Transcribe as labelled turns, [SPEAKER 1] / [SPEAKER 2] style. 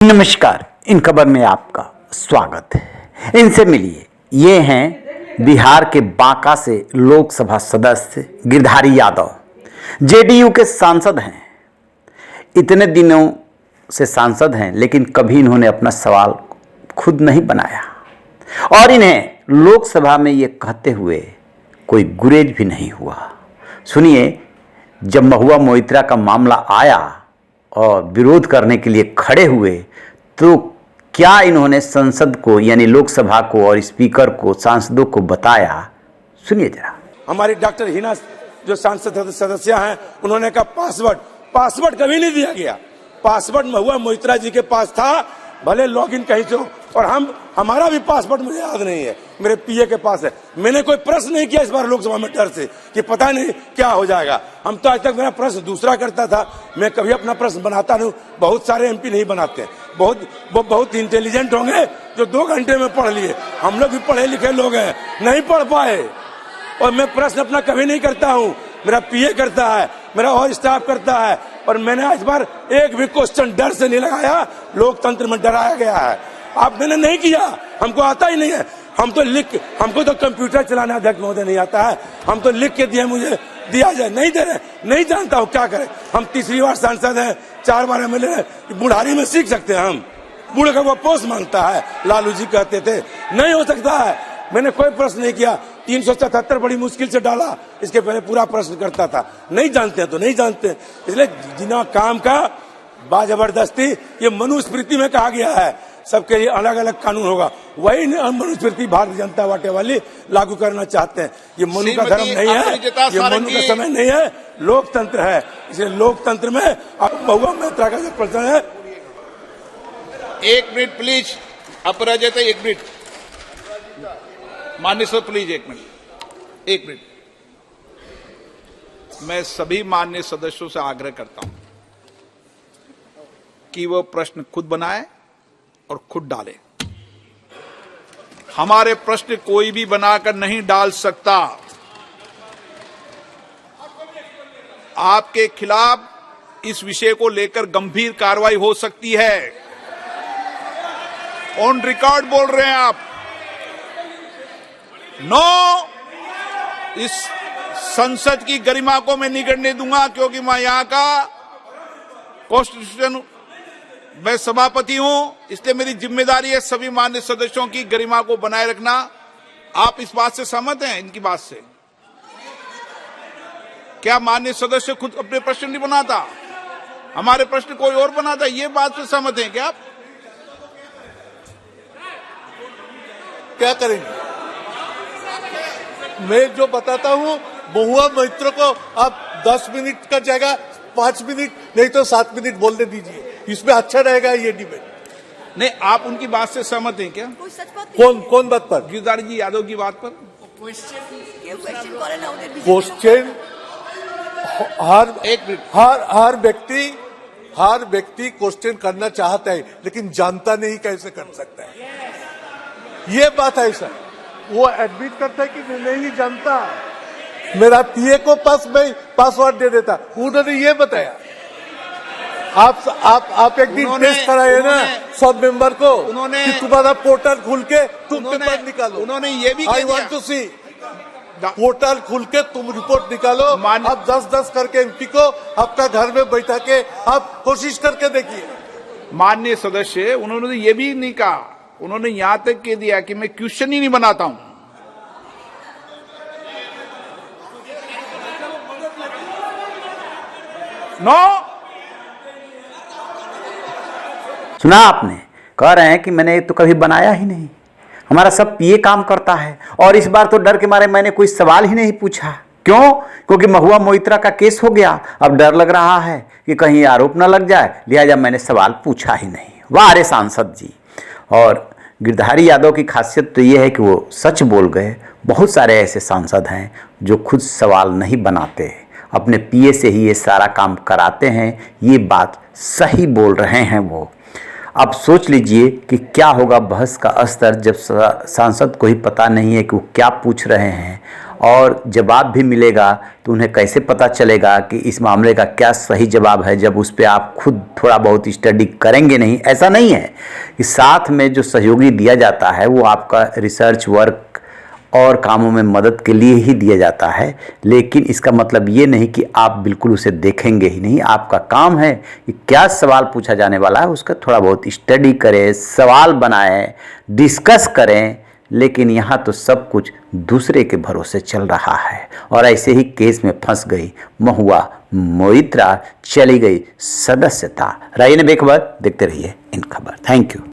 [SPEAKER 1] नमस्कार, इन खबर में आपका स्वागत है। इनसे मिलिए। ये हैं बिहार के बांका से लोकसभा सदस्य गिरधारी यादव, जेडीयू के सांसद हैं। इतने दिनों से सांसद हैं, लेकिन कभी इन्होंने अपना सवाल खुद नहीं बनाया और इन्हें लोकसभा में ये कहते हुए कोई गुरेज भी नहीं हुआ। सुनिए, जब महुआ मोइत्रा का मामला आया और विरोध करने के लिए खड़े हुए तो क्या इन्होंने संसद को यानी लोकसभा को और स्पीकर को, सांसदों को बताया। सुनिए जरा।
[SPEAKER 2] हमारी डॉक्टर हिना जो सांसद सदस्य हैं, उन्होंने कहा पासवर्ड कभी नहीं दिया गया। पासवर्ड महुआ मोइत्रा जी के पास था, भले लॉगिन कहीं से हो, और हमारा भी पासवर्ड मुझे याद नहीं है, मेरे पीए के पास है। मैंने कोई प्रश्न नहीं किया इस बार लोकसभा में डर से कि पता नहीं क्या हो जाएगा। हम तो आज तक मेरा प्रश्न दूसरा करता था, मैं कभी अपना प्रश्न बनाता नहीं। बहुत सारे एमपी नहीं बनाते, बहुत इंटेलिजेंट होंगे जो 2 घंटे में पढ़ लिए। हम लोग भी पढ़े लिखे लोग हैं, नहीं पढ़ पाए। और मैं प्रश्न अपना कभी नहीं करता हूँ, मेरा पीए करता है, मेरा और स्टाफ करता है। और मैंने इस बार एक भी क्वेश्चन डर से नहीं लगाया। लोकतंत्र में डराया गया है, आप मैंने नहीं किया, हमको आता ही नहीं है। हमको तो कंप्यूटर चलाना अध्यक्ष महोदय नहीं आता है। हम तो लिख के दिए, मुझे दिया जाए, नहीं दे रहे, नहीं जानता हूँ क्या करें। हम तीसरी बार सांसद हैं, 4 बार एमएलए हैं, बुढ़ारी में सीख सकते हैं हम। बूढ़े का वो पोस्ट मांगता है, लालू जी कहते थे, नहीं हो सकता है। मैंने कोई प्रश्न नहीं किया, 377 बड़ी मुश्किल से डाला, इसके पहले पूरा प्रश्न करता था। नहीं जानते हैं तो नहीं जानते, इसलिए जिना काम का बाजबरदस्ती, ये मनुस्मृति में कहा गया है, सबके लिए अलग अलग कानून होगा, वही मनुस्मृति भारतीय जनता पार्टी वाली लागू करना चाहते हैं। ये मनु का धर्म नहीं है, ये मनु का समय नहीं है, लोकतंत्र है। इसलिए लोकतंत्र में अब महुआ मोइत्रा का जो प्रश्न है।
[SPEAKER 3] 1 मिनट प्लीज, अपराजिता 1 मिनट, माननीय सर प्लीज 1 मिनट, 1 मिनट। मैं सभी माननीय सदस्यों से आग्रह करता हूं कि वो प्रश्न खुद बनाए और खुद डाले। हमारे प्रश्न कोई भी बनाकर नहीं डाल सकता। आपके खिलाफ इस विषय को लेकर गंभीर कार्रवाई हो सकती है। ऑन रिकॉर्ड बोल रहे हैं आप। इस संसद की गरिमा को मैं नहीं करने दूंगा, क्योंकि मैं यहां का कॉन्स्टिट्यूशन मैं सभापति हूं, इसलिए मेरी जिम्मेदारी है सभी माननीय सदस्यों की गरिमा को बनाए रखना। आप इस बात से सहमत हैं, इनकी बात से? क्या माननीय सदस्य खुद अपने प्रश्न नहीं बनाता, हमारे प्रश्न कोई और बनाता? ये बात से सहमत हैं क्या आप?
[SPEAKER 4] क्या करेंगे? मैं जो बताता हूं, महुआ मोइत्रा को आप 10 मिनट का जगह 5 मिनट नहीं तो 7 मिनट बोलने दीजिए, इसमें अच्छा रहेगा ये डिबेट।
[SPEAKER 3] नहीं, आप उनकी बात से सहमत हैं क्या?
[SPEAKER 4] कौन बात पर?
[SPEAKER 3] गिरधारी जी यादव की बात पर।
[SPEAKER 4] क्वेश्चन हर व्यक्ति क्वेश्चन करना चाहता है, लेकिन जानता नहीं कैसे कर सकता है। ये बात है सर, वो एडमिट करता है कि मैं नहीं जानता, मेरा पीए को मैं पासवर्ड दे देता, उन्होंने ये बताया। आप एक दिन टेस्ट कराए ना सब मेंबर को,
[SPEAKER 3] उन्होंने
[SPEAKER 4] कि तुम्हारा पोर्टल खुल के तुम पेपर निकालो।
[SPEAKER 3] उन्होंने ये भी
[SPEAKER 4] I want to see portal खुल के तुम रिपोर्ट निकालो। आप 10-10 करके एमपी को आपका घर में बैठा के आप कोशिश करके देखिए।
[SPEAKER 3] माननीय सदस्य, उन्होंने ये भी नहीं कहा, उन्होंने यहां तक कह दिया कि मैं क्वेश्चन ही नहीं बनाता हूं।
[SPEAKER 1] सुना आपने? कह रहे हैं कि मैंने तो कभी बनाया ही नहीं, हमारा सब पीए काम करता है। और इस बार तो डर के मारे मैंने कोई सवाल ही नहीं पूछा। क्यों? क्योंकि महुआ मोइत्रा का केस हो गया, अब डर लग रहा है कि कहीं आरोप न लग जाए, लिहाजा मैंने सवाल पूछा ही नहीं। वाह रे सांसद जी। और गिरधारी यादव की खासियत तो ये है कि वो सच बोल गए। बहुत सारे ऐसे सांसद हैं जो खुद सवाल नहीं बनाते, अपने पीए से ही ये सारा काम कराते हैं। ये बात सही बोल रहे हैं वो। अब सोच लीजिए कि क्या होगा बहस का स्तर जब सांसद को ही पता नहीं है कि वो क्या पूछ रहे हैं और जवाब भी मिलेगा तो उन्हें कैसे पता चलेगा कि इस मामले का क्या सही जवाब है, जब उस पर आप खुद थोड़ा बहुत स्टडी करेंगे नहीं। ऐसा नहीं है कि साथ में जो सहयोगी दिया जाता है वो आपका रिसर्च वर्क और कामों में मदद के लिए ही दिया जाता है, लेकिन इसका मतलब ये नहीं कि आप बिल्कुल उसे देखेंगे ही नहीं। आपका काम है कि क्या सवाल पूछा जाने वाला है उसका थोड़ा बहुत स्टडी करें, सवाल बनाएं, डिस्कस करें, लेकिन यहाँ तो सब कुछ दूसरे के भरोसे चल रहा है। और ऐसे ही केस में फंस गई महुआ मोइत्रा, चली गई सदस्यता। रहिए बेखबर, देखते रहिए इन खबर। Thank you.